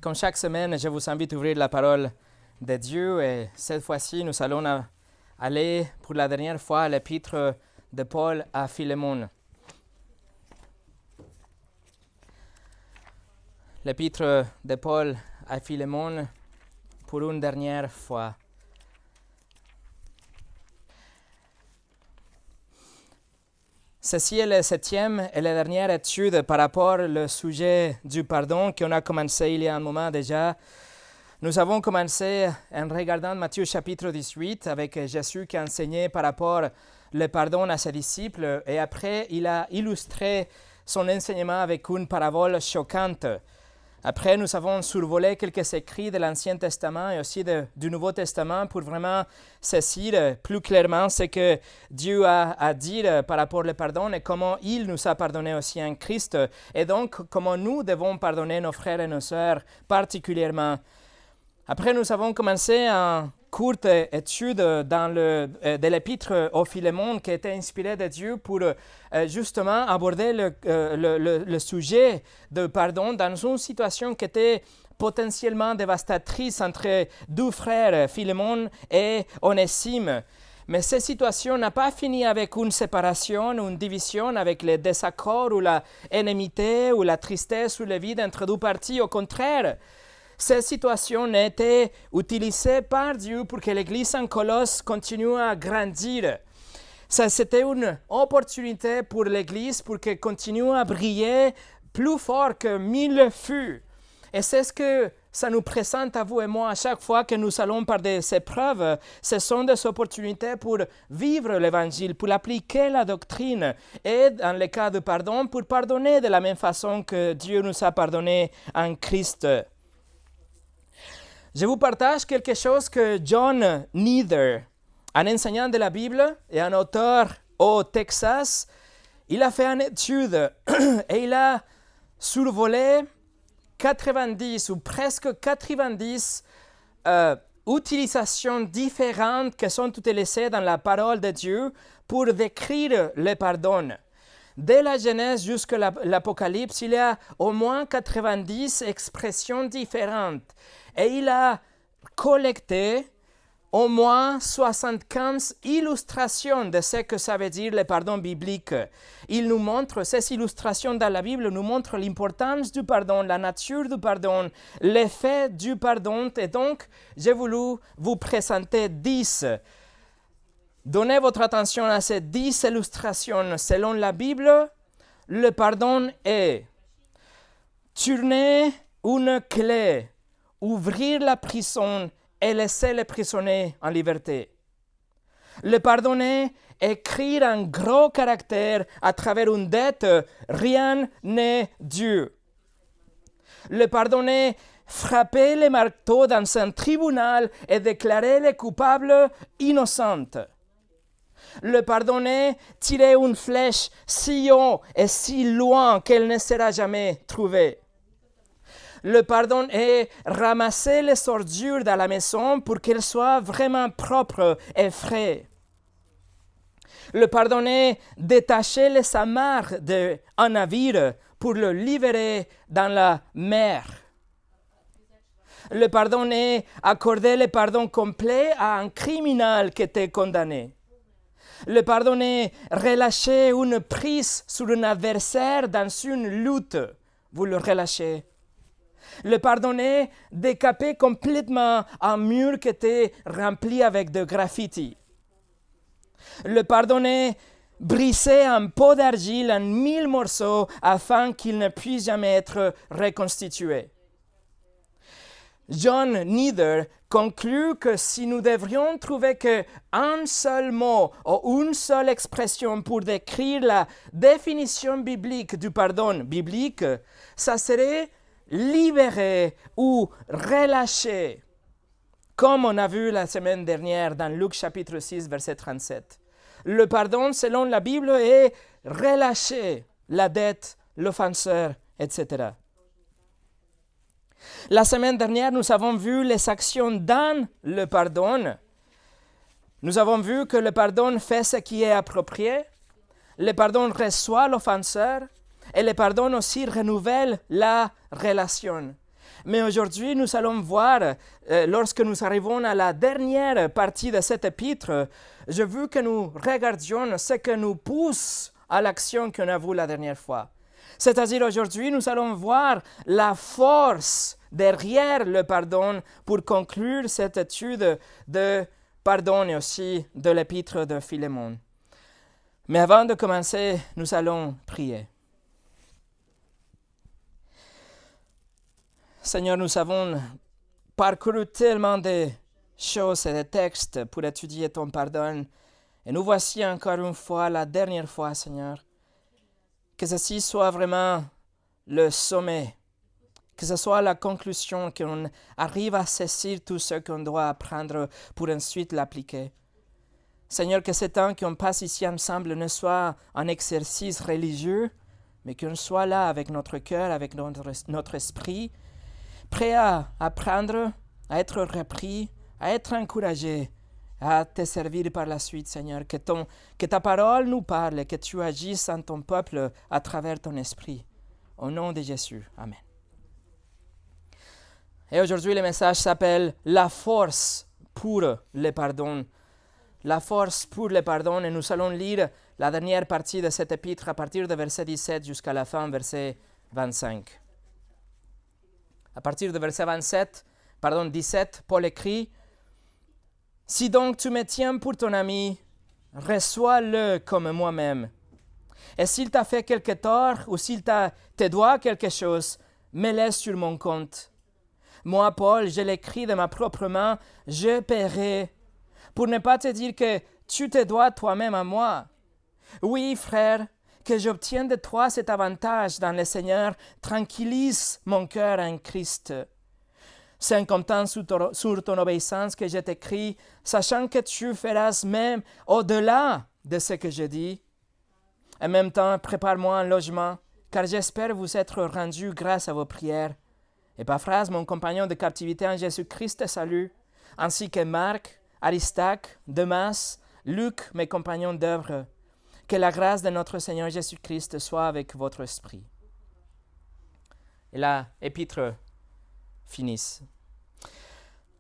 Comme chaque semaine, je vous invite à ouvrir la parole de Dieu et cette fois-ci, nous allons aller pour la dernière fois à l'épître de Paul à Philémon. L'épître de Paul à Philémon pour une dernière fois. Ceci est la 7e et la dernière étude par rapport au sujet du pardon qu'on a commencé il y a un moment déjà. Nous avons commencé en regardant Matthieu chapitre 18 avec Jésus qui a enseigné par rapport au pardon à ses disciples et après il a illustré son enseignement avec une parabole choquante. Après, nous avons survolé quelques écrits de l'Ancien Testament et aussi du Nouveau Testament pour vraiment saisir plus clairement ce que Dieu a à dire par rapport au pardon et comment il nous a pardonné aussi en Christ et donc comment nous devons pardonner nos frères et nos sœurs particulièrement. Après, nous avons commencé une courte étude de l'épître au Philémon qui était inspirée de Dieu pour justement aborder le sujet de pardon dans une situation qui était potentiellement dévastatrice entre deux frères, Philémon et Onésime. Mais cette situation n'a pas fini avec une séparation, une division, avec les désaccords ou la ennemité ou la tristesse ou le vide entre deux parties. Au contraire, cette situation a été utilisée par Dieu pour que l'Église en Colosse continue à grandir. C'était une opportunité pour l'Église pour qu'elle continue à briller plus fort que 1000 feux. Et c'est ce que ça nous présente à vous et moi à chaque fois que nous allons par des épreuves. Ce sont des opportunités pour vivre l'Évangile, pour appliquer la doctrine et, dans le cas de pardon, pour pardonner de la même façon que Dieu nous a pardonné en Christ. Je vous partage quelque chose que John Neither, un enseignant de la Bible et un auteur au Texas, il a fait une étude et il a survolé 90 ou presque 90 utilisations différentes qui sont utilisées dans la parole de Dieu pour décrire le pardon. Dès la Genèse jusqu'à l'Apocalypse, il y a au moins 90 expressions différentes. Et il a collecté au moins 75 illustrations de ce que ça veut dire le pardon biblique. Il nous montre, ces illustrations dans la Bible nous montrent l'importance du pardon, la nature du pardon, l'effet du pardon. Et donc, j'ai voulu vous présenter 10. Donnez votre attention à ces 10 illustrations. Selon la Bible, le pardon est tourner une clé, ouvrir la prison et laisser les prisonniers en liberté. Le pardonner, écrire un gros caractère à travers une dette, rien n'est Dieu. Le pardonner, frapper les marteaux dans un tribunal et déclarer les coupables innocents. Le pardonner, tirer une flèche si haut et si loin qu'elle ne sera jamais trouvée. Le pardon est ramasser les ordures dans la maison pour qu'elles soient vraiment propres et frais. Le pardon est détacher les amarres d'un navire pour le libérer dans la mer. Le pardon est accorder le pardon complet à un criminel qui était condamné. Le pardon est relâcher une prise sur un adversaire dans une lutte. Vous le relâchez. Le pardon est décaper complètement un mur qui était rempli avec de graffiti. Le pardon est briser un pot d'argile en 1000 morceaux afin qu'il ne puisse jamais être reconstitué. John Neither conclut que si nous devrions trouver qu'un seul mot ou une seule expression pour décrire la définition biblique du pardon biblique, ça serait libérer ou relâcher, comme on a vu la semaine dernière dans Luc chapitre 6, verset 37. Le pardon, selon la Bible, est relâcher la dette, l'offenseur, etc. La semaine dernière, nous avons vu les actions dans le pardon. Nous avons vu que le pardon fait ce qui est approprié. Le pardon reçoit l'offenseur. Et le pardon aussi renouvelle la relation. Mais aujourd'hui, nous allons voir, lorsque nous arrivons à la dernière partie de cet épître, je veux que nous regardions ce que nous pousse à l'action qu'on a vue la dernière fois. C'est-à-dire aujourd'hui, nous allons voir la force derrière le pardon pour conclure cette étude de pardon et aussi de l'épître de Philémon. Mais avant de commencer, nous allons prier. Seigneur, nous avons parcouru tellement de choses et de textes pour étudier ton pardon. Et nous voici encore une fois, la dernière fois, Seigneur. Que ceci soit vraiment le sommet, que ce soit la conclusion, qu'on arrive à saisir tout ce qu'on doit apprendre pour ensuite l'appliquer. Seigneur, que ce temps qu'on passe ici ensemble ne soit un exercice religieux, mais qu'on soit là avec notre cœur, avec notre esprit, prêt à apprendre, à être repris, à être encouragé, à te servir par la suite, Seigneur. Que ta parole nous parle, que tu agisses en ton peuple à travers ton esprit. Au nom de Jésus. Amen. Et aujourd'hui, le message s'appelle « La force pour le pardon ». La force pour le pardon. Et nous allons lire la dernière partie de cet épître à partir de verset 17 jusqu'à la fin, verset 25. À partir de verset 17, Paul écrit « Si donc tu me tiens pour ton ami, reçois-le comme moi-même. Et s'il t'a fait quelque tort ou s'il te doit quelque chose, mets-le sur mon compte. Moi, Paul, je l'écris de ma propre main, je paierai, pour ne pas te dire que tu te dois toi-même à moi. Oui, frère, que j'obtienne de toi cet avantage dans le Seigneur, tranquillise mon cœur en Christ. C'est en comptant sur ton obéissance que je t'écris, sachant que tu feras même au-delà de ce que je dis. En même temps, prépare-moi un logement, car j'espère vous être rendu grâce à vos prières. Epaphras, mon compagnon de captivité en Jésus-Christ, te salue, ainsi que Marc, Aristarque, Demas, Luc, mes compagnons d'œuvre. Que la grâce de notre Seigneur Jésus-Christ soit avec votre esprit. Et la épître finisse.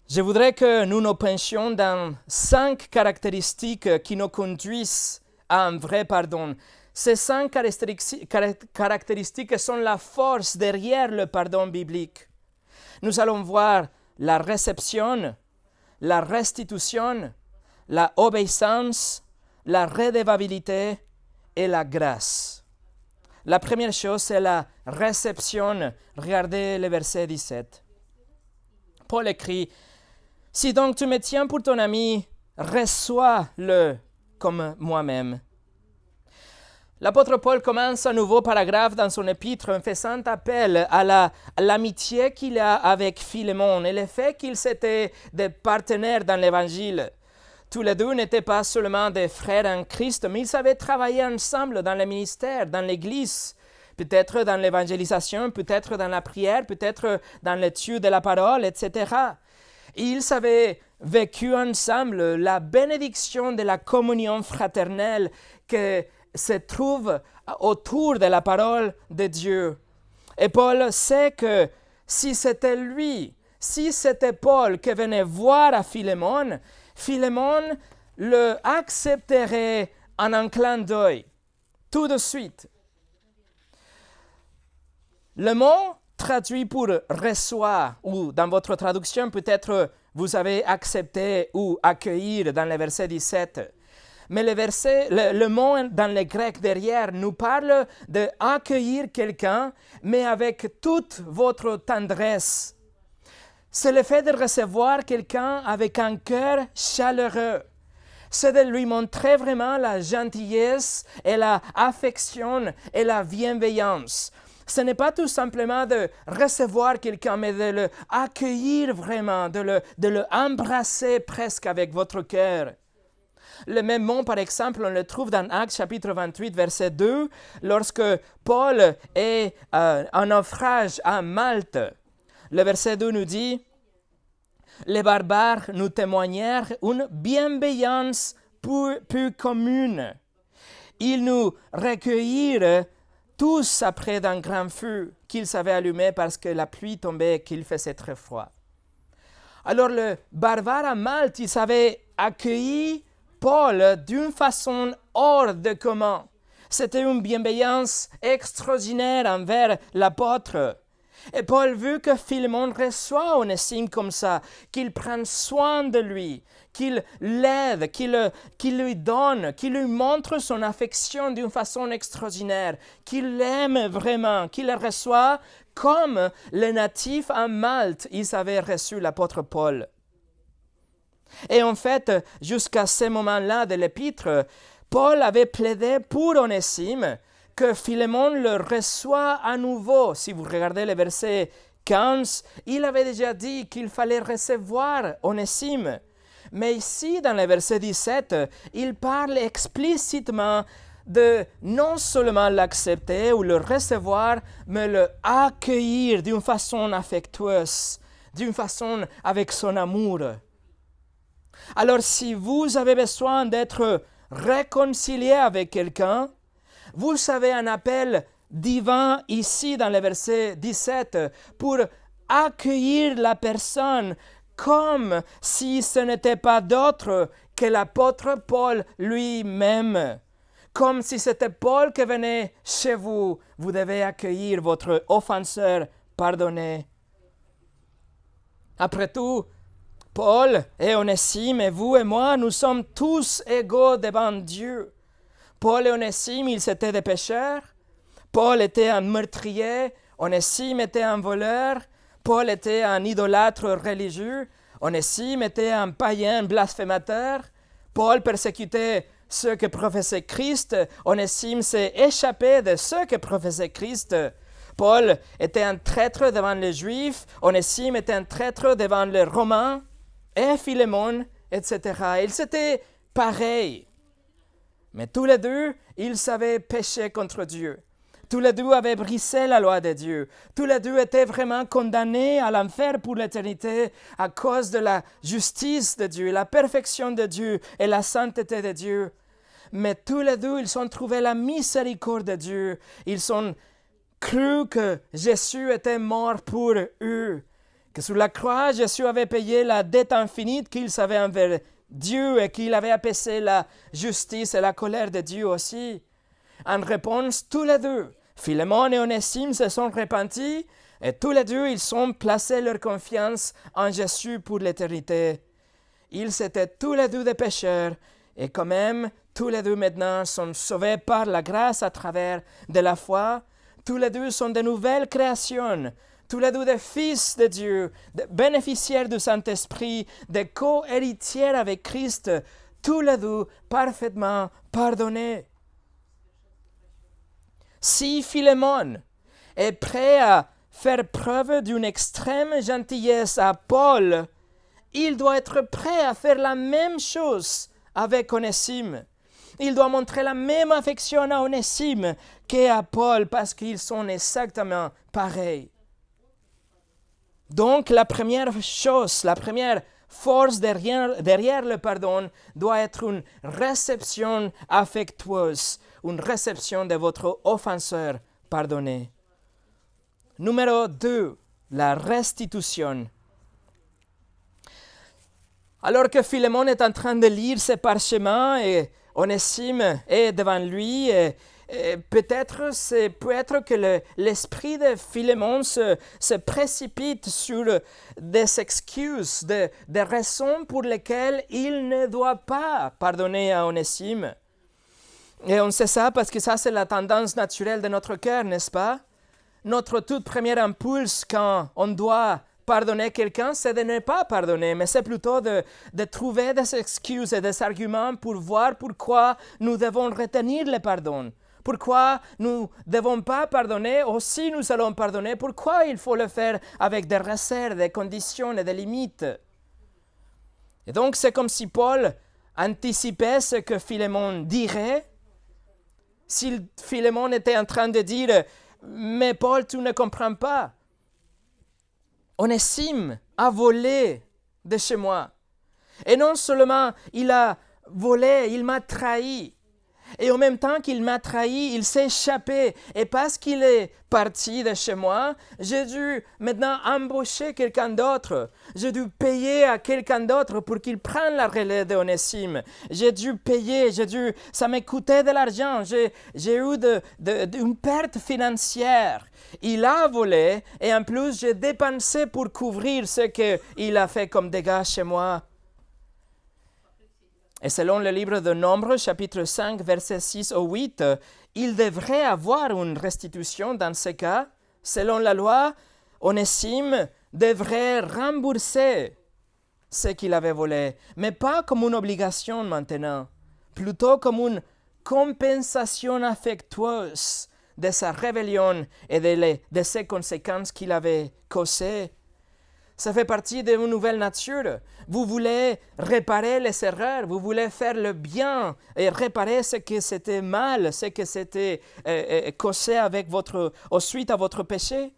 Je voudrais que nous nous penchions dans 5 caractéristiques qui nous conduisent à un vrai pardon. Ces 5 caractéristiques sont la force derrière le pardon biblique. Nous allons voir la réception, la restitution, la obéissance, la redevabilité et la grâce. La première chose, c'est la réception. Regardez le verset 17. Paul écrit, « Si donc tu me tiens pour ton ami, reçois-le comme moi-même. » L'apôtre Paul commence un nouveau paragraphe dans son épître en faisant appel à l'amitié qu'il a avec Philémon et le fait qu'ils étaient des partenaires dans l'Évangile. Tous les deux n'étaient pas seulement des frères en Christ, mais ils avaient travaillé ensemble dans le ministère, dans l'Église, peut-être dans l'évangélisation, peut-être dans la prière, peut-être dans l'étude de la parole, etc. Et ils avaient vécu ensemble la bénédiction de la communion fraternelle que se trouve autour de la parole de Dieu. Et Paul sait que si c'était lui, si c'était Paul qui venait voir à Philémon, Philémon le accepterait en un clin d'œil, tout de suite. Le mot traduit pour reçoit, ou dans votre traduction, peut-être vous avez accepté ou accueillir dans le verset 17. Mais le mot dans le grec derrière nous parle d'accueillir quelqu'un, mais avec toute votre tendresse. C'est le fait de recevoir quelqu'un avec un cœur chaleureux. C'est de lui montrer vraiment la gentillesse et la affection et la bienveillance. Ce n'est pas tout simplement de recevoir quelqu'un, mais de l'accueillir vraiment, de le embrasser presque avec votre cœur. Le même mot, par exemple, on le trouve dans Actes chapitre 28, verset 2, lorsque Paul est en naufrage à Malte. Le verset 2 nous dit « Les barbares nous témoignèrent une bienveillance peu commune. Ils nous recueillirent tous après d'un grand feu qu'ils avaient allumé parce que la pluie tombait et qu'il faisait très froid. Alors le barbare à Malte, ils avaient accueilli Paul d'une façon hors de commun. C'était une bienveillance extraordinaire envers l'apôtre. Et Paul veut que Philémon reçoive Onésime comme ça, qu'il prenne soin de lui, qu'il l'aide, qu'il lui donne, qu'il lui montre son affection d'une façon extraordinaire, qu'il l'aime vraiment, qu'il le reçoive comme les natifs à Malte, ils avaient reçu l'apôtre Paul. Et en fait, jusqu'à ce moment-là de l'épître, Paul avait plaidé pour Onésime que Philémon le reçoit à nouveau. Si vous regardez le verset 15, il avait déjà dit qu'il fallait recevoir Onésime. Mais ici, dans le verset 17, il parle explicitement de non seulement l'accepter ou le recevoir, mais le accueillir d'une façon affectueuse, d'une façon avec son amour. Alors, si vous avez besoin d'être réconcilié avec quelqu'un, vous avez un appel divin ici dans le verset 17 pour accueillir la personne comme si ce n'était pas d'autre que l'apôtre Paul lui-même. Comme si c'était Paul qui venait chez vous, vous devez accueillir votre offenseur pardonné. Après tout, Paul et Onésime et vous et moi, nous sommes tous égaux devant Dieu. Paul et Onésime, ils étaient des pécheurs. Paul était un meurtrier. Onésime était un voleur. Paul était un idolâtre religieux. Onésime était un païen blasphémateur. Paul persécutait ceux que professait Christ. Onésime s'est échappé de ceux que professait Christ. Paul était un traître devant les Juifs. Onésime était un traître devant les Romains. Et Philémon, etc. Ils étaient pareils. Mais tous les deux, ils avaient péché contre Dieu. Tous les deux avaient brisé la loi de Dieu. Tous les deux étaient vraiment condamnés à l'enfer pour l'éternité à cause de la justice de Dieu, la perfection de Dieu et la sainteté de Dieu. Mais tous les deux, ils ont trouvé la miséricorde de Dieu. Ils ont cru que Jésus était mort pour eux. Que sur la croix, Jésus avait payé la dette infinie qu'ils avaient envers Dieu et qu'il avait apaisé la justice et la colère de Dieu aussi. En réponse, tous les deux, Philémon et Onésime se sont repentis et tous les deux, ils ont placé leur confiance en Jésus pour l'éternité. Ils étaient tous les deux des pécheurs et quand même, tous les deux maintenant sont sauvés par la grâce à travers de la foi. Tous les deux sont de nouvelles créations. Tous les deux des fils de Dieu, des bénéficiaires du Saint-Esprit, des co-héritiers avec Christ, tous les deux parfaitement pardonnés. Si Philémon est prêt à faire preuve d'une extrême gentillesse à Paul, il doit être prêt à faire la même chose avec Onésime. Il doit montrer la même affection à Onésime qu'à Paul parce qu'ils sont exactement pareils. Donc, la première chose, la première force derrière le pardon doit être une réception affectueuse, une réception de votre offenseur pardonné. Numéro 2, la restitution. Alors que Philémon est en train de lire ses parchemins et Onésime est devant lui, peut-être que l'esprit de Philémon se précipite sur des excuses, des raisons pour lesquelles il ne doit pas pardonner à Onésime. Et on sait ça parce que ça, c'est la tendance naturelle de notre cœur, n'est-ce pas? Notre toute première impulse quand on doit pardonner quelqu'un, c'est de ne pas pardonner, mais c'est plutôt de trouver des excuses et des arguments pour voir pourquoi nous devons retenir le pardon. Pourquoi nous ne devons pas pardonner, ou si nous allons pardonner, pourquoi il faut le faire avec des réserves, des conditions et des limites. Et donc c'est comme si Paul anticipait ce que Philémon dirait. Si Philémon était en train de dire « Mais Paul, tu ne comprends pas. Onésime a volé de chez moi. Et non seulement il a volé, il m'a trahi. Et en même temps qu'il m'a trahi, il s'est échappé. Et parce qu'il est parti de chez moi, j'ai dû maintenant embaucher quelqu'un d'autre. J'ai dû payer à quelqu'un d'autre pour qu'il prenne la relève d'Onésime. J'ai dû payer, ça m'a coûté de l'argent. J'ai eu une perte financière. Il a volé et en plus j'ai dépensé pour couvrir ce qu'il a fait comme dégâts chez moi. Et selon le livre de Nombres, chapitre 5, versets 6 au 8, il devrait avoir une restitution dans ce cas. Selon la loi, Onésime devrait rembourser ce qu'il avait volé, mais pas comme une obligation maintenant, plutôt comme une compensation affectueuse de sa rébellion et de ses conséquences qu'il avait causées. Ça fait partie d'une nouvelle nature. Vous voulez réparer les erreurs, vous voulez faire le bien et réparer ce que c'était mal, ce que c'était causé suite à votre péché.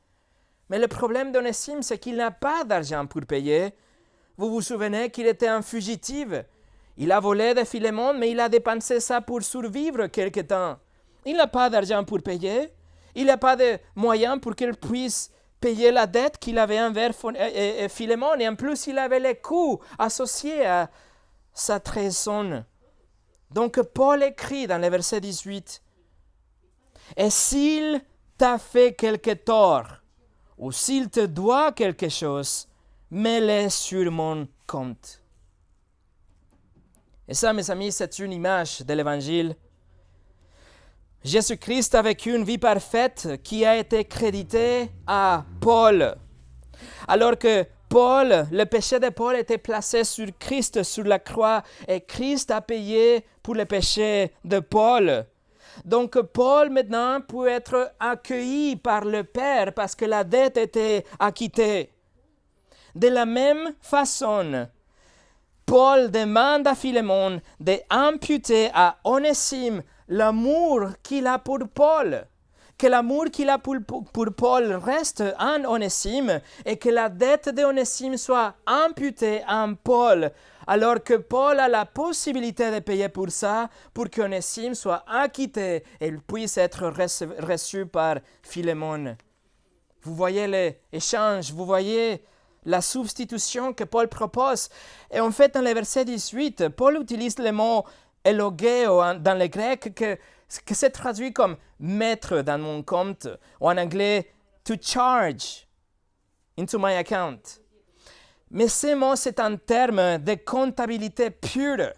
Mais le problème d'Onésime, c'est qu'il n'a pas d'argent pour payer. Vous vous souvenez qu'il était un fugitif. Il a volé de Philémon, mais il a dépensé ça pour survivre quelque temps. Il n'a pas d'argent pour payer. Il n'a pas de moyens pour qu'il puisse payer la dette qu'il avait envers Philémon. Et en plus, il avait les coûts associés à sa trahison. Donc, Paul écrit dans le verset 18, « Et s'il t'a fait quelque tort, ou s'il te doit quelque chose, mets-le sur mon compte. » Et ça, mes amis, c'est une image de l'Évangile. Jésus-Christ a vécu une vie parfaite qui a été créditée à Paul. Alors que le péché de Paul était placé sur Christ, sur la croix, et Christ a payé pour le péché de Paul. Donc Paul maintenant peut être accueilli par le Père parce que la dette était acquittée. De la même façon, Paul demande à Philémon d'imputer à Onésime l'amour qu'il a pour Paul, que l'amour qu'il a pour Paul reste en Onésime et que la dette d'Onésime soit imputée en Paul, alors que Paul a la possibilité de payer pour ça, pour qu'Onésime soit acquitté et puisse être reçu par Philémon. Vous voyez l'échange, vous voyez la substitution que Paul propose. Et en fait, dans le verset 18, Paul utilise le mot elogeo dans le grec que c'est traduit comme mettre dans mon compte, ou en anglais to charge into my account. Mais ce mot, c'est un terme de comptabilité pure.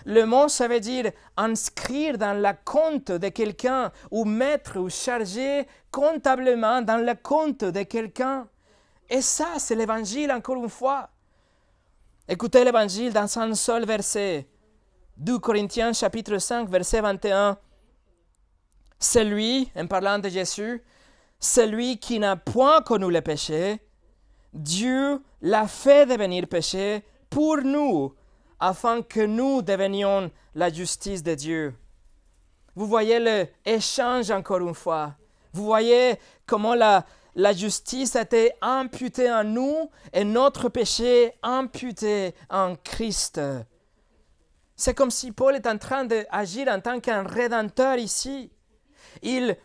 Le mot, ça veut dire inscrire dans le compte de quelqu'un ou mettre ou charger comptablement dans le compte de quelqu'un. Et ça, c'est l'Évangile encore une fois. Écoutez l'Évangile dans un seul verset. 2 Corinthiens chapitre 5, verset 21. Celui, en parlant de Jésus, celui qui n'a point connu le péché, Dieu l'a fait devenir péché pour nous, afin que nous devenions la justice de Dieu. Vous voyez l'échange encore une fois. Vous voyez comment la justice a été imputée en nous et notre péché imputé en Christ. C'est comme si Paul est en train d'agir en tant qu'un rédempteur ici. Il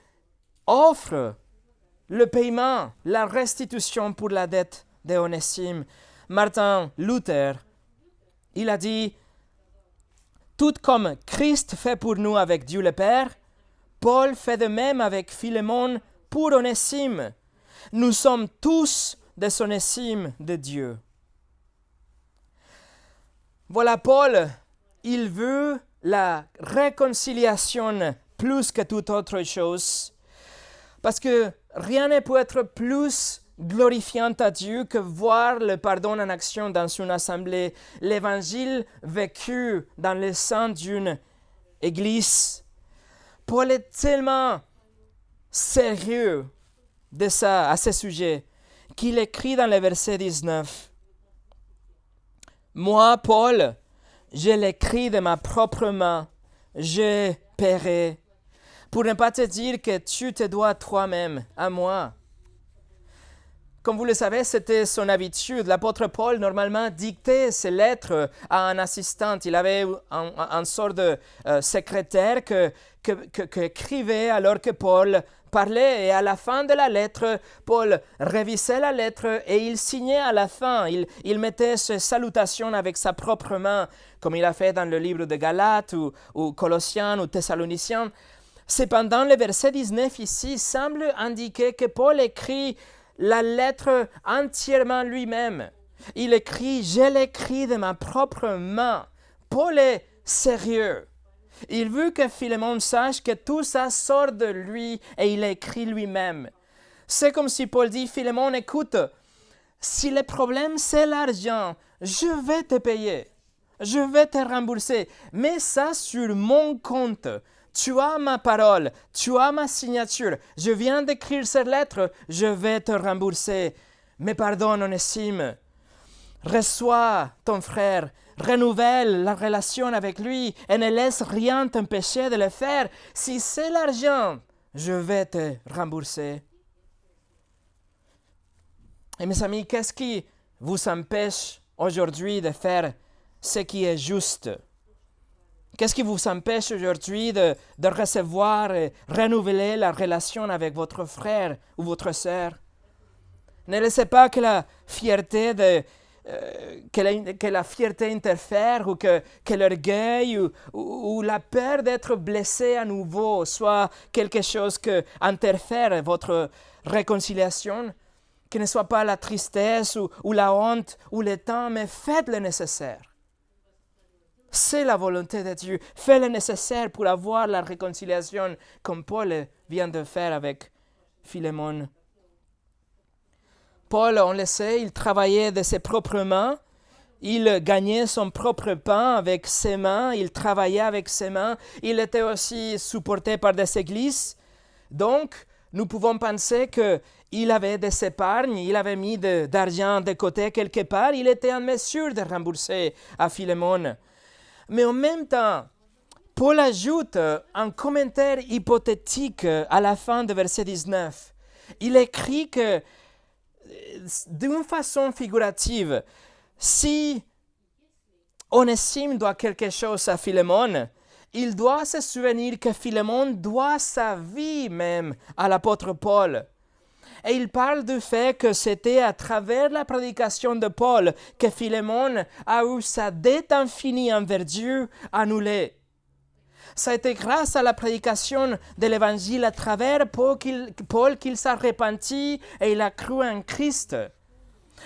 offre le paiement, la restitution pour la dette d'Onésime. Martin Luther, il a dit, « Tout comme Christ fait pour nous avec Dieu le Père, Paul fait de même avec Philémon pour Onésime. Nous sommes tous des Onésime de Dieu. » Voilà, Paul, il veut la réconciliation plus que toute autre chose, parce que rien ne peut être plus glorifiant à Dieu que voir le pardon en action dans une assemblée, l'évangile vécu dans le sein d'une église. Paul est tellement sérieux de ça, à ce sujet, qu'il écrit dans le verset 19. « Moi, Paul, je l'écris de ma propre main, je paierai, pour ne pas te dire que tu te dois toi-même à moi. » Comme vous le savez, c'était son habitude. L'apôtre Paul, normalement, dictait ses lettres à un assistant. Il avait un sort de secrétaire que écrivait alors que Paul parlait. Et à la fin de la lettre, Paul révisait la lettre et il signait à la fin. Il mettait ses salutations avec sa propre main, comme il a fait dans le livre de Galates ou Colossiens ou Thessaloniciens. Cependant, le verset 19 ici semble indiquer que Paul écrit la lettre entièrement lui-même. Il écrit « Je l'écris de ma propre main ». Paul est sérieux. Il veut que Philémon sache que tout ça sort de lui et il écrit lui-même. C'est comme si Paul dit « Philémon, écoute, si le problème c'est l'argent, je vais te payer. Je vais te rembourser. Mets ça sur mon compte. Tu as ma parole, tu as ma signature. Je viens d'écrire cette lettre, je vais te rembourser. Mais pardonne, Onésime. Reçois ton frère, renouvelle la relation avec lui et ne laisse rien t'empêcher de le faire. Si c'est l'argent, je vais te rembourser. Et mes amis, qu'est-ce qui vous empêche aujourd'hui de faire ce qui est juste? Qu'est-ce qui vous empêche aujourd'hui de recevoir et renouveler la relation avec votre frère ou votre sœur? Ne laissez pas que la fierté que la fierté interfère ou que l'orgueil ou la peur d'être blessé à nouveau soit quelque chose qui interfère votre réconciliation. Que ne soit pas la tristesse ou la honte ou le temps, mais faites le nécessaire. C'est la volonté de Dieu. Fais le nécessaire pour avoir la réconciliation comme Paul vient de faire avec Philémon. Paul, on le sait, il travaillait de ses propres mains. Il gagnait son propre pain avec ses mains. Il travaillait avec ses mains. Il était aussi supporté par des églises. Donc, nous pouvons penser qu'il avait des épargnes, il avait mis d'argent de côté quelque part. Il était en mesure de rembourser à Philémon. Mais en même temps, Paul ajoute un commentaire hypothétique à la fin de verset 19. Il écrit que, d'une façon figurative, si Onésime doit quelque chose à Philémon, il doit se souvenir que Philémon doit sa vie même à l'apôtre Paul. Et il parle du fait que c'était à travers la prédication de Paul que Philémon a eu sa dette infinie envers Dieu annulée. Ça a été grâce à la prédication de l'Évangile à travers Paul qu'il s'est repenti et il a cru en Christ.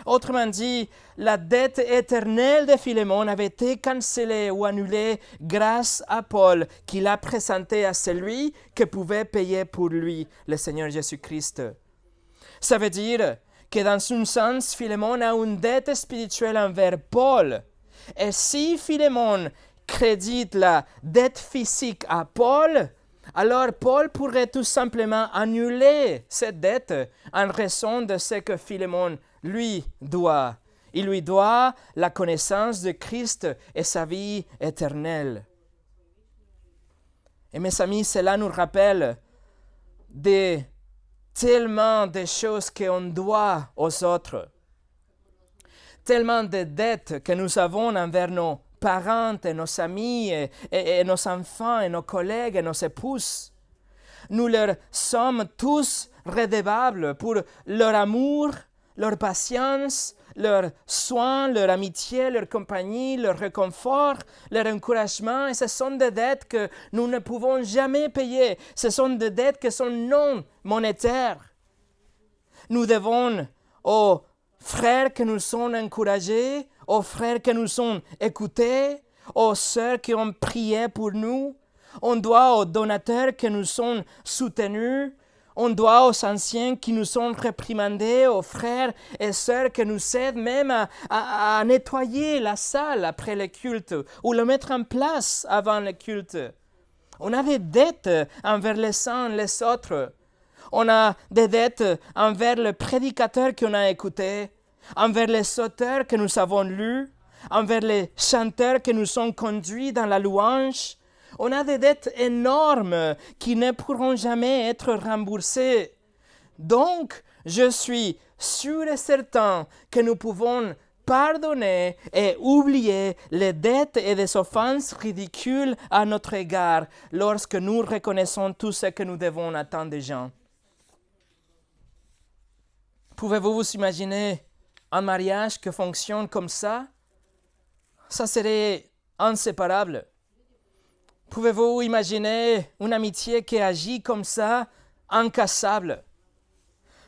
Autrement dit, la dette éternelle de Philémon avait été cancellée ou annulée grâce à Paul qui l'a présenté à celui qui pouvait payer pour lui, le Seigneur Jésus-Christ. Ça veut dire que dans un sens, Philémon a une dette spirituelle envers Paul. Et si Philémon crédite la dette physique à Paul, alors Paul pourrait tout simplement annuler cette dette en raison de ce que Philémon lui doit. Il lui doit la connaissance de Christ et sa vie éternelle. Et mes amis, cela nous rappelle tellement de choses qu'on doit aux autres, tellement de dettes que nous avons envers nos parents et nos amis et nos enfants et nos collègues et nos épouses. Nous leur sommes tous redevables pour leur amour, leur patience, leur soin, leur amitié, leur compagnie, leur réconfort, leur encouragement. Et ce sont des dettes que nous ne pouvons jamais payer. Ce sont des dettes qui sont non monétaires. Nous devons aux frères que nous sommes encouragés, aux frères que nous sommes écoutés, aux sœurs qui ont prié pour nous. On doit aux donateurs que nous sommes soutenus. On doit aux anciens qui nous sont réprimandés, aux frères et sœurs qui nous aident même à nettoyer la salle après le culte ou le mettre en place avant le culte. On a des dettes envers les uns les autres. On a des dettes envers le prédicateur qu'on a écouté, envers les auteurs que nous avons lus, envers les chanteurs que nous ont conduits dans la louange. On a des dettes énormes qui ne pourront jamais être remboursées. Donc, je suis sûr et certain que nous pouvons pardonner et oublier les dettes et les offenses ridicules à notre égard lorsque nous reconnaissons tout ce que nous devons à tant de gens. Pouvez-vous vous imaginer un mariage qui fonctionne comme ça? Ça serait inséparable. Pouvez-vous imaginer une amitié qui agit comme ça, incassable?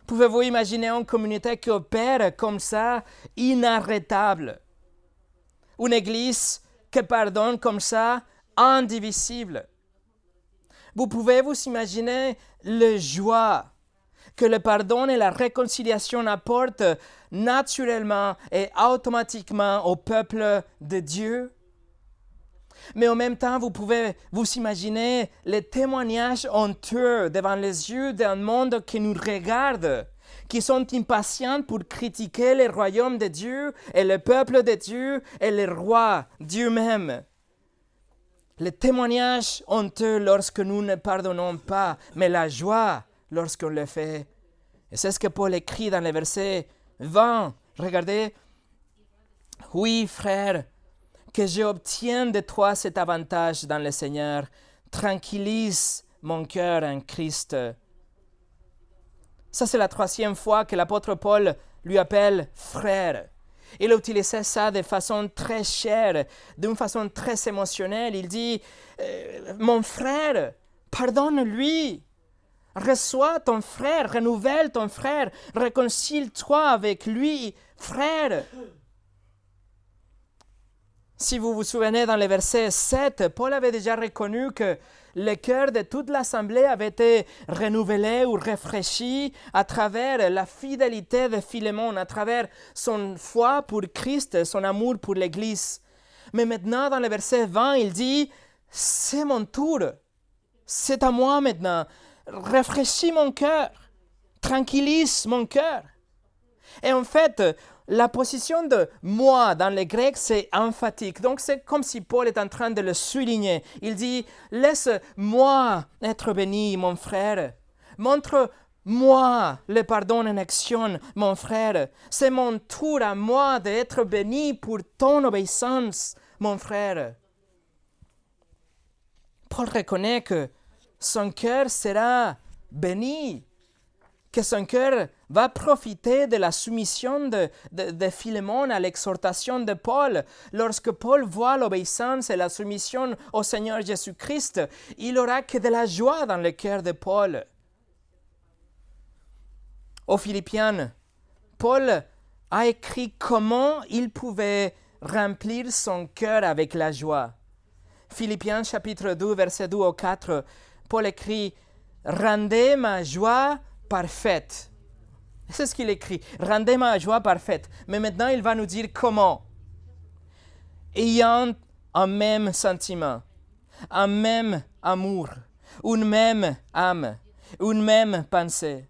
Pouvez-vous imaginer une communauté qui opère comme ça, inarrêtable? Une église qui pardonne comme ça, indivisible? Vous pouvez vous imaginer la joie que le pardon et la réconciliation apportent naturellement et automatiquement au peuple de Dieu? Mais en même temps, vous pouvez vous imaginer les témoignages honteux devant les yeux d'un monde qui nous regarde, qui sont impatients pour critiquer le royaume de Dieu et le peuple de Dieu et le roi, Dieu même. Les témoignages honteux lorsque nous ne pardonnons pas, mais la joie lorsqu'on le fait. Et c'est ce que Paul écrit dans le verset 20. Regardez. Oui, frère, que j'obtiens de toi cet avantage dans le Seigneur. Tranquillise mon cœur en Christ. Ça, c'est la 3e fois que l'apôtre Paul lui appelle frère. Il a utilisé ça de façon très chère, d'une façon très émotionnelle. Il dit, mon frère, pardonne-lui. Reçois ton frère, renouvelle ton frère, réconcilie-toi avec lui, frère. Si vous vous souvenez, dans le verset 7, Paul avait déjà reconnu que le cœur de toute l'assemblée avait été renouvelé ou rafraîchi à travers la fidélité de Philémon, à travers son foi pour Christ, son amour pour l'Église. Mais maintenant, dans le verset 20, il dit, c'est mon tour, c'est à moi maintenant, rafraîchis mon cœur, tranquillise mon cœur. Et en fait, la position de moi dans le grec, c'est emphatique. Donc, c'est comme si Paul est en train de le souligner. Il dit, laisse-moi être béni, mon frère. Montre-moi le pardon en action, mon frère. C'est mon tour à moi d'être béni pour ton obéissance, mon frère. Paul reconnaît que son cœur sera béni, que son cœur va profiter de la soumission de Philémon à l'exhortation de Paul. Lorsque Paul voit l'obéissance et la soumission au Seigneur Jésus-Christ, il n'aura que de la joie dans le cœur de Paul. Aux Philippiens, Paul a écrit comment il pouvait remplir son cœur avec la joie. Philippiens chapitre 2, verset 2 au 4, Paul écrit « Rendez ma joie parfaite ». C'est ce qu'il écrit. « Rendez ma joie parfaite ». Mais maintenant, il va nous dire comment. Ayant un même sentiment, un même amour, une même âme, une même pensée.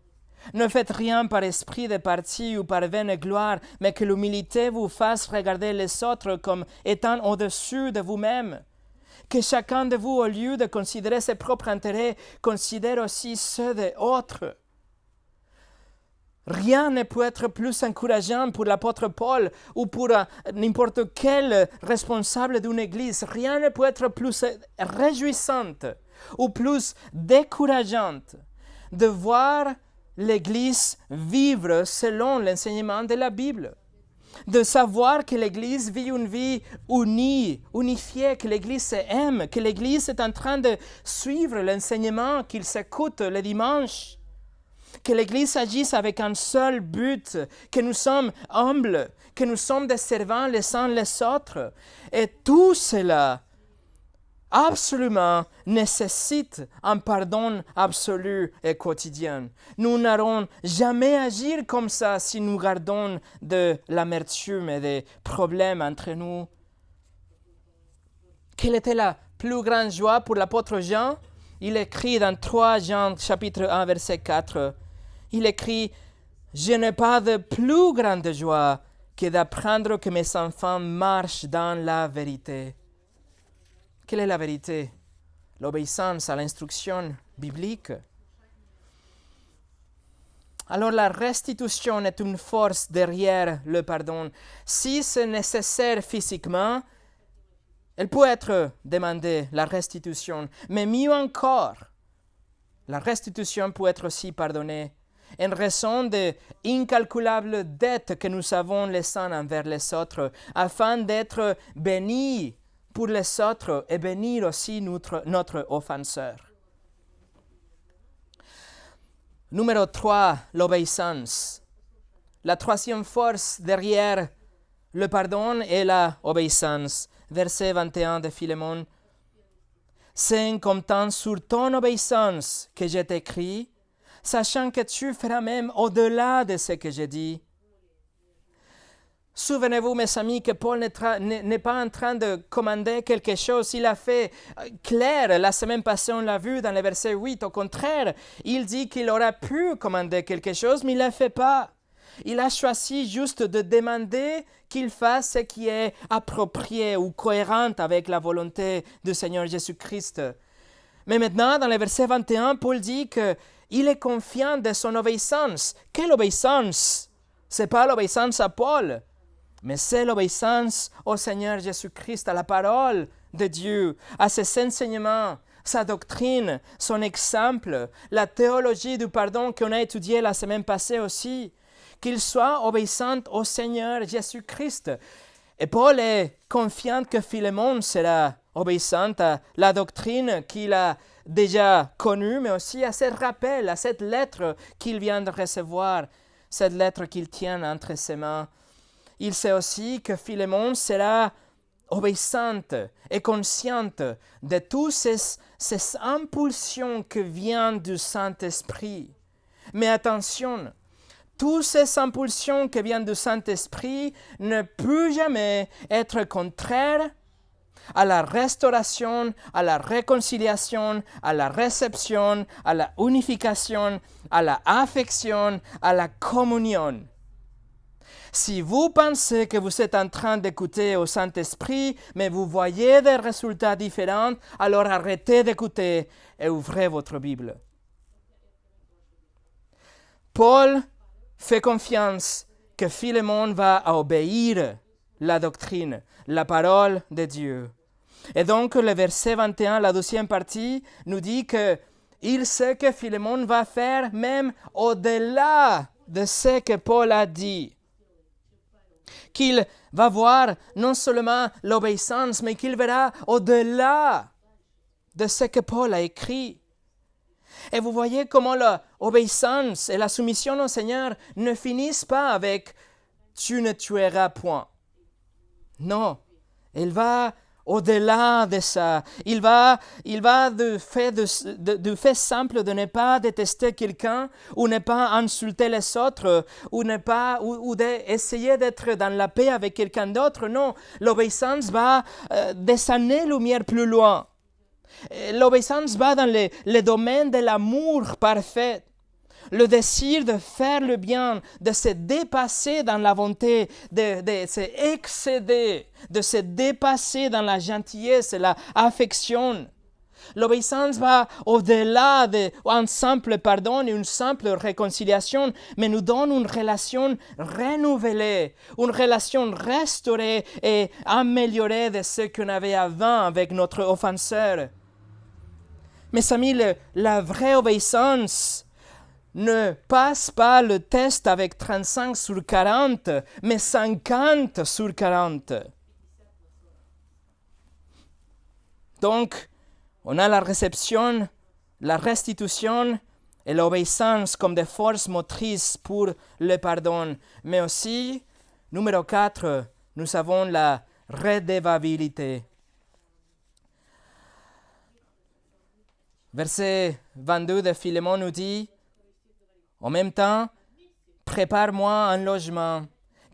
Ne faites rien par esprit de parti ou par vaine gloire, mais que l'humilité vous fasse regarder les autres comme étant au-dessus de vous-même. Que chacun de vous, au lieu de considérer ses propres intérêts, considère aussi ceux des autres. Rien ne peut être plus encourageant pour l'apôtre Paul ou pour n'importe quel responsable d'une église. Rien ne peut être plus réjouissant ou plus décourageant de voir l'église vivre selon l'enseignement de la Bible. De savoir que l'Église vit une vie unie, unifiée, que l'Église s'aime, que l'Église est en train de suivre l'enseignement qu'il s'écoute le dimanche, que l'Église agisse avec un seul but, que nous sommes humbles, que nous sommes des servants les uns les autres. Et tout cela, absolument, nécessite un pardon absolu et quotidien. Nous n'allons jamais agir comme ça si nous gardons de l'amertume et des problèmes entre nous. Quelle était la plus grande joie pour l'apôtre Jean? Il écrit dans 3 Jean chapitre 1 verset 4, il écrit « Je n'ai pas de plus grande joie que d'apprendre que mes enfants marchent dans la vérité. » Quelle est la vérité? L'obéissance à l'instruction biblique. Alors la restitution est une force derrière le pardon. Si c'est nécessaire physiquement, elle peut être demandée, la restitution. Mais mieux encore, la restitution peut être aussi pardonnée en raison de incalculables dettes que nous avons les uns envers les autres, afin d'être bénis pour les autres et bénir aussi notre offenseur. Numéro 3, l'obéissance. La troisième force derrière le pardon est l'obéissance. Verset 21 de Philémon. C'est en comptant sur ton obéissance que je t'écris, sachant que tu feras même au-delà de ce que j'ai dit. Souvenez-vous, mes amis, que Paul n'est pas en train de commander quelque chose. Il a fait clair, la semaine passée, on l'a vu dans le verset 8. Au contraire, il dit qu'il aurait pu commander quelque chose, mais il ne le fait pas. Il a choisi juste de demander qu'il fasse ce qui est approprié ou cohérent avec la volonté du Seigneur Jésus-Christ. Mais maintenant, dans le verset 21, Paul dit qu'il est confiant de son obéissance. Quelle obéissance? Ce n'est pas l'obéissance à Paul, mais c'est l'obéissance au Seigneur Jésus-Christ, à la parole de Dieu, à ses enseignements, sa doctrine, son exemple, la théologie du pardon qu'on a étudiée la semaine passée aussi, qu'il soit obéissant au Seigneur Jésus-Christ. Et Paul est confiant que Philémon sera obéissant à la doctrine qu'il a déjà connue, mais aussi à ce rappel, à cette lettre qu'il vient de recevoir, cette lettre qu'il tient entre ses mains. Il sait aussi que Philémon sera obéissante et consciente de toutes ces impulsions qui viennent du Saint-Esprit. Mais attention, toutes ces impulsions qui viennent du Saint-Esprit ne peuvent jamais être contraires à la restauration, à la réconciliation, à la réception, à la unification, à la affection, à la communion. Si vous pensez que vous êtes en train d'écouter au Saint-Esprit, mais vous voyez des résultats différents, alors arrêtez d'écouter et ouvrez votre Bible. Paul fait confiance que Philémon va obéir la doctrine, la parole de Dieu. Et donc le verset 21, la deuxième partie, nous dit qu'il sait que Philémon va faire même au-delà de ce que Paul a dit. Qu'il va voir non seulement l'obéissance, mais qu'il verra au-delà de ce que Paul a écrit. Et vous voyez comment l'obéissance et la soumission au Seigneur ne finissent pas avec « tu ne tueras point ». Non, il va au-delà de ça. Il va du fait simple de ne pas détester quelqu'un ou ne pas insulter les autres ou d'essayer d'être dans la paix avec quelqu'un d'autre. Non, l'obéissance va des années-lumière plus loin. L'obéissance va dans le domaine de l'amour parfait. Le désir de faire le bien, de se dépasser dans la bonté, de se excéder, de se dépasser dans la gentillesse et l'affection. L'obéissance va au-delà d'un simple pardon et une simple réconciliation, mais nous donne une relation renouvelée, une relation restaurée et améliorée de ce qu'on avait avant avec notre offenseur. Mes amis, la vraie obéissance ne passe pas le test avec 35 sur 40, mais 50 sur 40. Donc, on a la réception, la restitution et l'obéissance comme des forces motrices pour le pardon. Mais aussi, numéro 4, nous avons la redevabilité. Verset 22 de Philémon nous dit « En même temps, prépare-moi un logement,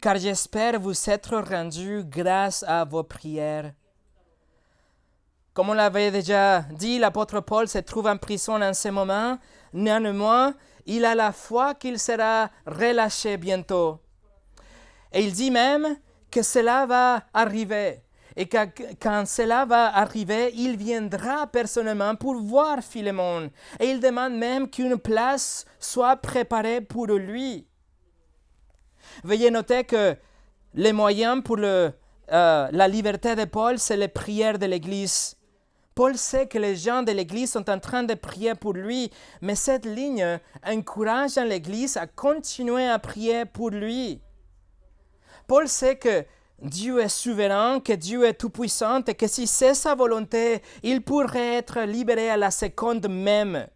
car j'espère vous être rendu grâce à vos prières. » Comme on l'avait déjà dit, l'apôtre Paul se trouve en prison en ce moment. Néanmoins, il a la foi qu'il sera relâché bientôt. Et il dit même que cela va arriver. Et quand cela va arriver, il viendra personnellement pour voir Philémon. Et il demande même qu'une place soit préparée pour lui. Veuillez noter que les moyens pour la liberté de Paul, c'est les prières de l'Église. Paul sait que les gens de l'Église sont en train de prier pour lui, mais cette ligne encourage l'Église à continuer à prier pour lui. Paul sait que Dieu est souverain, que Dieu est tout-puissant et que si c'est sa volonté, il pourrait être libéré à la seconde même.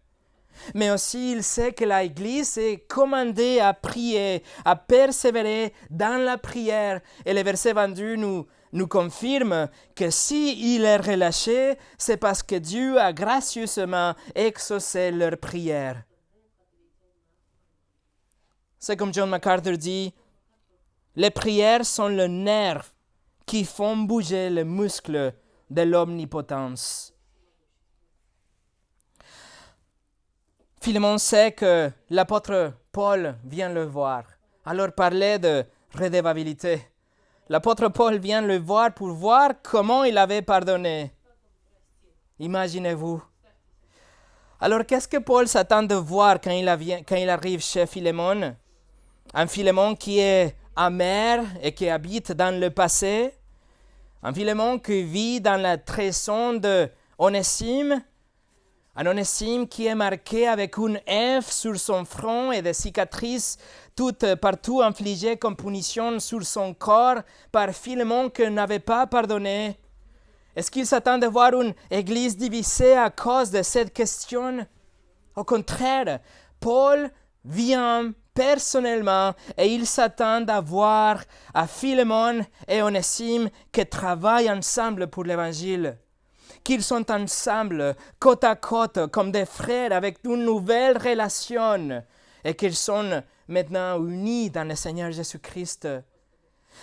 Mais aussi, il sait que l'Église est commandée à prier, à persévérer dans la prière. Et le verset 22 nous confirme que s'il est relâché, c'est parce que Dieu a gracieusement exaucé leur prière. C'est comme John MacArthur dit, les prières sont le nerf qui font bouger les muscles de l'omnipotence. Philémon sait que l'apôtre Paul vient le voir. Alors parler de redevabilité. L'apôtre Paul vient le voir pour voir comment il avait pardonné. Imaginez-vous. Alors qu'est-ce que Paul s'attend de voir quand il arrive chez Philémon? Un Philémon qui est amer et qui habite dans le passé. Un Philémon qui vit dans la trahison d'Onésime. Un Onésime qui est marqué avec une F sur son front et des cicatrices toutes partout infligées comme punition sur son corps par Philémon qui n'avait pas pardonné. Est-ce qu'il s'attend de voir une église divisée à cause de cette question? Au contraire, Paul vient personnellement et il s'attend à voir à Philémon et Onésime qui travaillent ensemble pour l'Évangile. Qu'ils sont ensemble, côte à côte, comme des frères avec une nouvelle relation et qu'ils sont maintenant unis dans le Seigneur Jésus-Christ.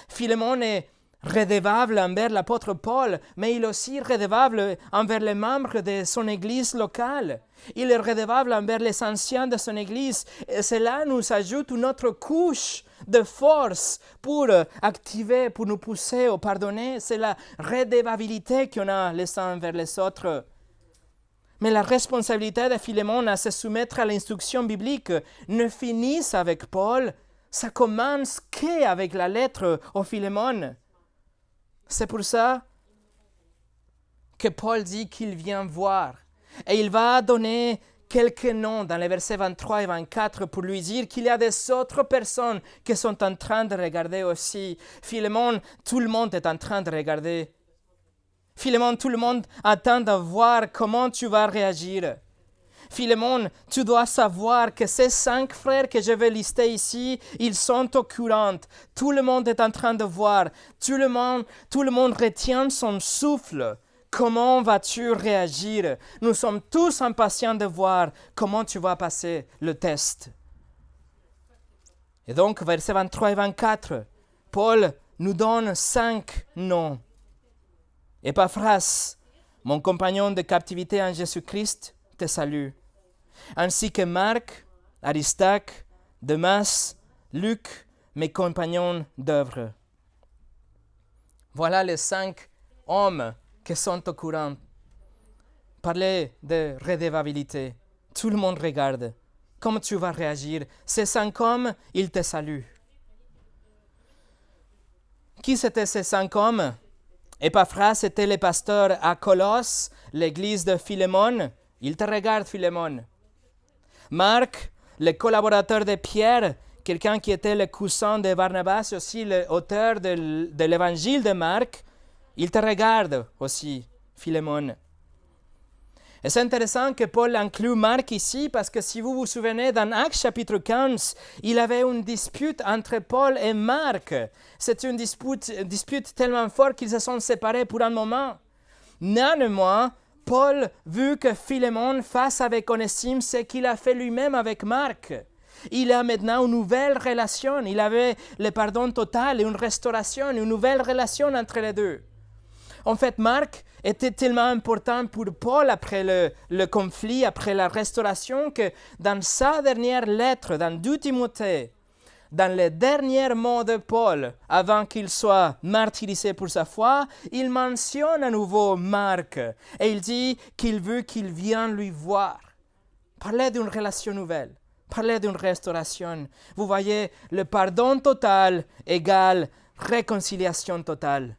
Philémon est redevable envers l'apôtre Paul, mais il est aussi redevable envers les membres de son église locale. Il est redevable envers les anciens de son église. Et cela nous ajoute une autre couche de force pour activer, pour nous pousser au pardonner. C'est la redevabilité qu'on a les uns envers les autres. Mais la responsabilité de Philémon à se soumettre à l'instruction biblique ne finit avec Paul. Ça commence qu'avec la lettre au Philémon. C'est pour ça que Paul dit qu'il vient voir. Et il va donner quelques noms dans les versets 23 et 24 pour lui dire qu'il y a des autres personnes qui sont en train de regarder aussi. Philémon, tout le monde est en train de regarder. Philémon, tout le monde attend de voir comment tu vas réagir. Philémon, tu dois savoir que ces 5 frères que je vais lister ici, ils sont au courant. Tout le monde est en train de voir. Tout le monde retient son souffle. Comment vas-tu réagir? Nous sommes tous impatients de voir comment tu vas passer le test. Et donc, versets 23 et 24, Paul nous donne 5 noms. Épaphras, mon compagnon de captivité en Jésus-Christ, te salue, ainsi que Marc, Aristarque, Demas, Luc, mes compagnons d'œuvre. Voilà les 5 hommes qui sont au courant. Parler de redevabilité. Tout le monde regarde. Comment tu vas réagir? Ces 5 hommes, ils te saluent. Qui c'étaient ces 5 hommes? Épaphras était le pasteur à Colosse, l'église de Philémon. Il te regarde, Philémon. Marc, le collaborateur de Pierre, quelqu'un qui était le cousin de Barnabas, aussi l'auteur de l'évangile de Marc, il te regarde aussi, Philémon. Et c'est intéressant que Paul inclue Marc ici, parce que si vous vous souvenez, dans Actes chapitre 15, il avait une dispute entre Paul et Marc. C'était une dispute tellement forte qu'ils se sont séparés pour un moment. Néanmoins, Paul veut que Philémon fasse avec Onésime ce qu'il a fait lui-même avec Marc. Il a maintenant une nouvelle relation. Il avait le pardon total et une restauration, une nouvelle relation entre les deux. En fait, Marc était tellement important pour Paul après le conflit, après la restauration, que dans sa dernière lettre, dans 2 Timothée, dans les derniers mots de Paul, avant qu'il soit martyrisé pour sa foi, il mentionne à nouveau Marc et il dit qu'il veut qu'il vienne lui voir. Parler d'une relation nouvelle, parler d'une restauration. Vous voyez, le pardon total égale réconciliation totale.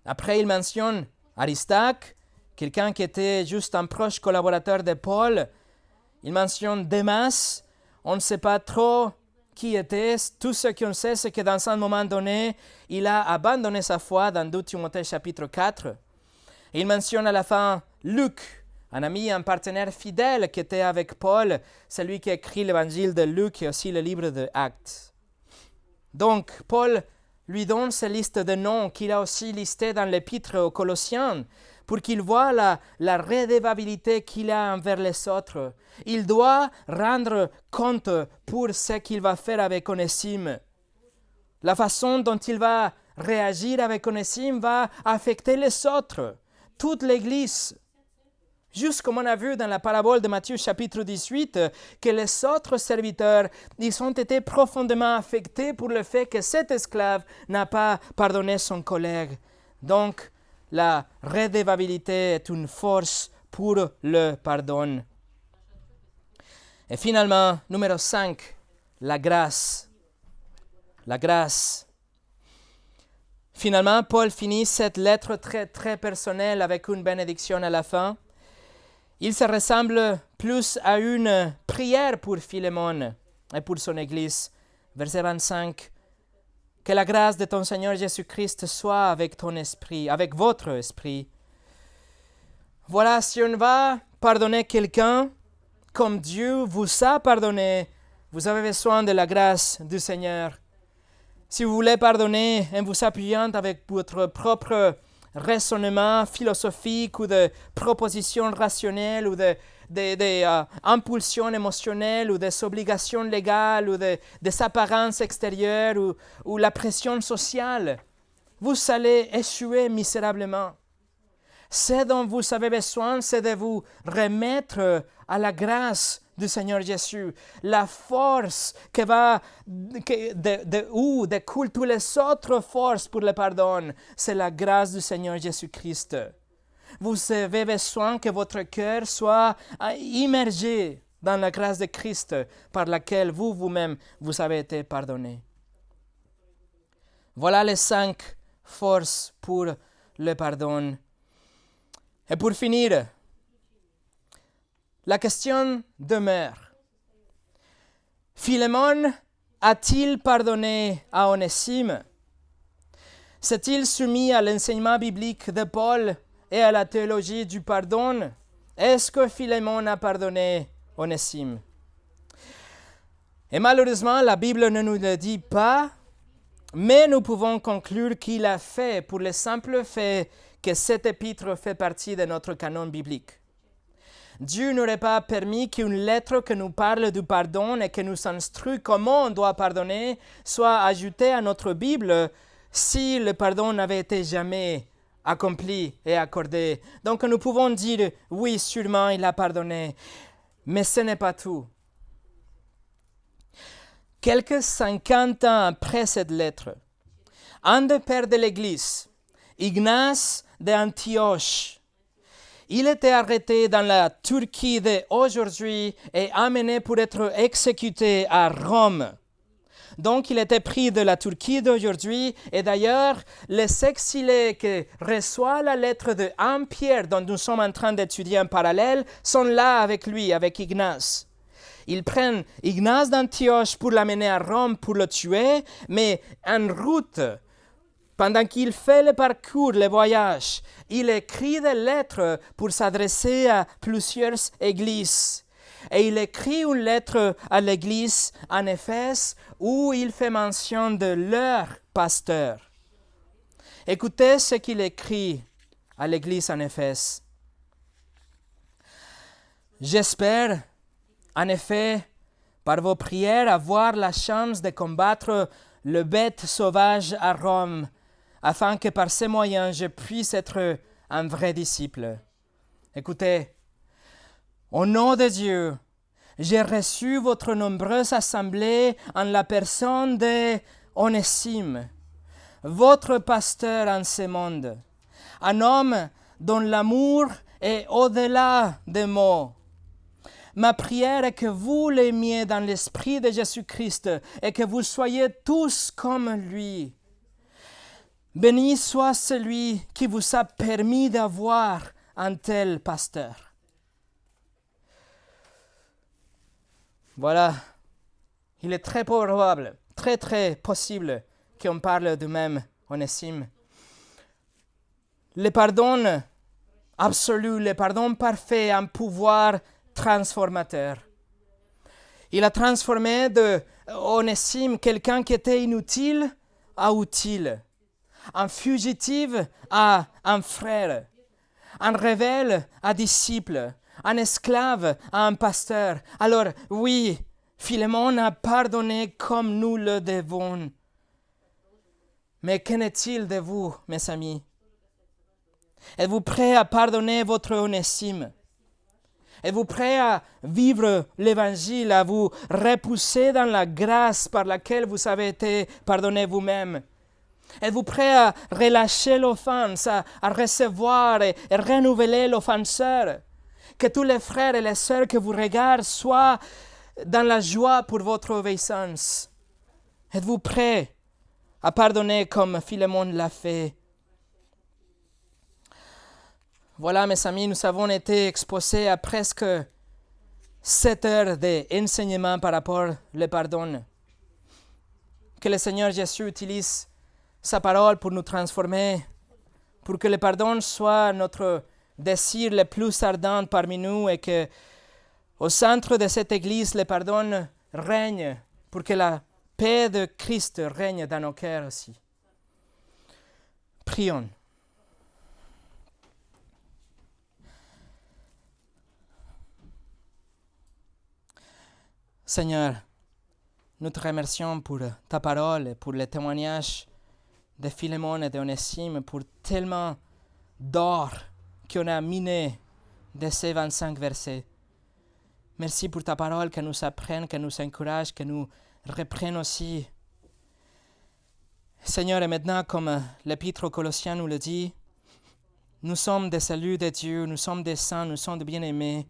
Après, il mentionne Aristarque, quelqu'un qui était juste un proche collaborateur de Paul. Il mentionne Démas. On ne sait pas trop qui était. Tout ce qu'on sait, c'est que dans un moment donné, il a abandonné sa foi dans 2 Timothée chapitre 4. Et il mentionne à la fin Luc, un ami, un partenaire fidèle qui était avec Paul, celui qui a écrit l'évangile de Luc et aussi le livre des Actes. Donc, Paul lui donne cette liste de noms qu'il a aussi listés dans l'épître aux Colossiens pour qu'il voie la redevabilité qu'il a envers les autres. Il doit rendre compte pour ce qu'il va faire avec Onésime. La façon dont il va réagir avec Onésime va affecter les autres, toute l'Église. Juste comme on a vu dans la parabole de Matthieu chapitre 18, que les autres serviteurs, ils ont été profondément affectés pour le fait que cet esclave n'a pas pardonné son collègue. Donc, la redevabilité est une force pour le pardon. Et finalement, numéro 5, la grâce. La grâce. Finalement, Paul finit cette lettre très, très personnelle avec une bénédiction à la fin. Il se ressemble plus à une prière pour Philémon et pour son Église. Verset 25. Que la grâce de ton Seigneur Jésus-Christ soit avec ton esprit, avec votre esprit. Voilà, si on va pardonner quelqu'un comme Dieu vous a pardonné, vous avez besoin de la grâce du Seigneur. Si vous voulez pardonner en vous appuyant avec votre propre raisonnement philosophique ou de propositions rationnelles ou des impulsions émotionnelles ou des obligations légales ou des apparences extérieures ou la pression sociale, vous allez échouer misérablement. Ce dont vous avez besoin, c'est de vous remettre à la grâce du Seigneur Jésus. La force où découlent toutes les autres forces pour le pardon, c'est la grâce du Seigneur Jésus-Christ. Vous avez besoin que votre cœur soit immergé dans la grâce de Christ par laquelle vous-même, vous avez été pardonné. Voilà les 5 forces pour le pardon. Et pour finir, la question demeure. Philémon a-t-il pardonné à Onésime? S'est-il soumis à l'enseignement biblique de Paul et à la théologie du pardon? Est-ce que Philémon a pardonné Onésime? Et malheureusement, la Bible ne nous le dit pas, mais nous pouvons conclure qu'il a fait pour le simple fait que cet épître fait partie de notre canon biblique. Dieu n'aurait pas permis qu'une lettre qui nous parle du pardon et qui nous instruit comment on doit pardonner soit ajoutée à notre Bible si le pardon n'avait été jamais accompli et accordé. Donc nous pouvons dire, oui, sûrement il a pardonné, mais ce n'est pas tout. Quelques 50 ans après cette lettre, un des pères de l'Église, Ignace d'Antioche, il était arrêté dans la Turquie d'aujourd'hui et amené pour être exécuté à Rome. Donc, il était pris de la Turquie d'aujourd'hui et d'ailleurs, les exilés qui reçoivent la lettre de 1 Pierre dont nous sommes en train d'étudier en parallèle sont là avec lui, avec Ignace. Ils prennent Ignace d'Antioche pour l'amener à Rome pour le tuer, mais en route, pendant qu'il fait le parcours, le voyage, il écrit des lettres pour s'adresser à plusieurs églises. Et il écrit une lettre à l'église en Éphèse où il fait mention de leur pasteur. Écoutez ce qu'il écrit à l'église en Éphèse. J'espère, en effet, par vos prières, avoir la chance de combattre le bête sauvage à Rome, afin que par ces moyens, je puisse être un vrai disciple. Écoutez, au nom de Dieu, j'ai reçu votre nombreuse assemblée en la personne de Onésime, votre pasteur en ce monde, un homme dont l'amour est au-delà des mots. Ma prière est que vous l'aimiez dans l'esprit de Jésus-Christ et que vous soyez tous comme lui. Béni soit celui qui vous a permis d'avoir un tel pasteur. Voilà, il est très probable, très possible qu'on parle du même Onésime. Le pardon absolu, le pardon parfait a un pouvoir transformateur. Il a transformé de Onésime quelqu'un qui était inutile à utile, un fugitif à un frère, un rebelle à disciple, un esclave à un pasteur. Alors oui, Philémon a pardonné comme nous le devons. Mais qu'en est-il de vous, mes amis? Êtes-vous prêts à pardonner votre Onésime? Êtes-vous prêts à vivre l'Évangile, à vous repousser dans la grâce par laquelle vous avez été pardonné vous-même? Êtes-vous prêts à relâcher l'offense, à recevoir et renouveler l'offenseur? Que tous les frères et les sœurs que vous regardent soient dans la joie pour votre obéissance. Êtes-vous prêts à pardonner comme Philémon l'a fait? Voilà, mes amis, nous avons été exposés à presque 7 heures d'enseignement par rapport au pardon. Que le Seigneur Jésus utilise sa parole pour nous transformer, pour que le pardon soit notre désir le plus ardent parmi nous et que au centre de cette Église, le pardon règne pour que la paix de Christ règne dans nos cœurs aussi. Prions. Seigneur, nous te remercions pour ta parole et pour le témoignage de Philémon et d'Onésime, pour tellement d'or qu'on a miné de ces 25 versets. Merci pour ta parole que nous apprenne, que nous encourage, que nous reprenne aussi. Seigneur, et maintenant, comme l'Épître aux Colossiens nous le dit, nous sommes des élus de Dieu, nous sommes des saints, nous sommes des bien-aimés.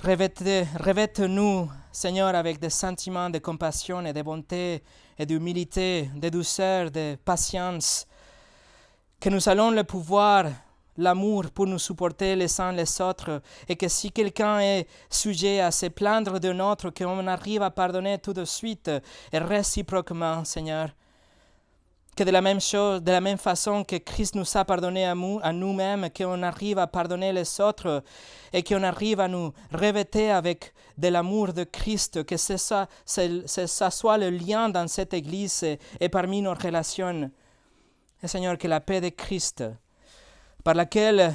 Revête-nous, Seigneur, avec des sentiments de compassion et de bonté et d'humilité, de douceur, de patience, que nous allons le pouvoir, l'amour pour nous supporter les uns les autres, et que si quelqu'un est sujet à se plaindre d'un autre, qu'on arrive à pardonner tout de suite et réciproquement, Seigneur. Que de la même façon que Christ nous a pardonné à nous-mêmes, qu'on arrive à pardonner les autres et qu'on arrive à nous revêter avec de l'amour de Christ, que ça soit le lien dans cette Église et parmi nos relations. Et Seigneur, que la paix de Christ, dans laquelle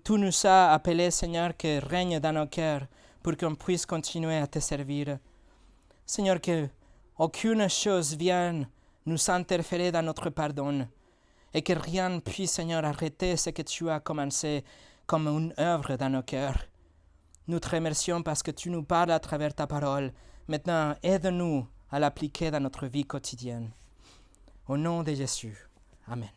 tu nous as appelés, Seigneur, que règne dans nos cœurs pour qu'on puisse continuer à te servir. Seigneur, que aucune chose vienne nous interférer dans notre pardon et que rien ne puisse, Seigneur, arrêter ce que tu as commencé comme une œuvre dans nos cœurs. Nous te remercions parce que tu nous parles à travers ta parole. Maintenant, aide-nous à l'appliquer dans notre vie quotidienne. Au nom de Jésus. Amen.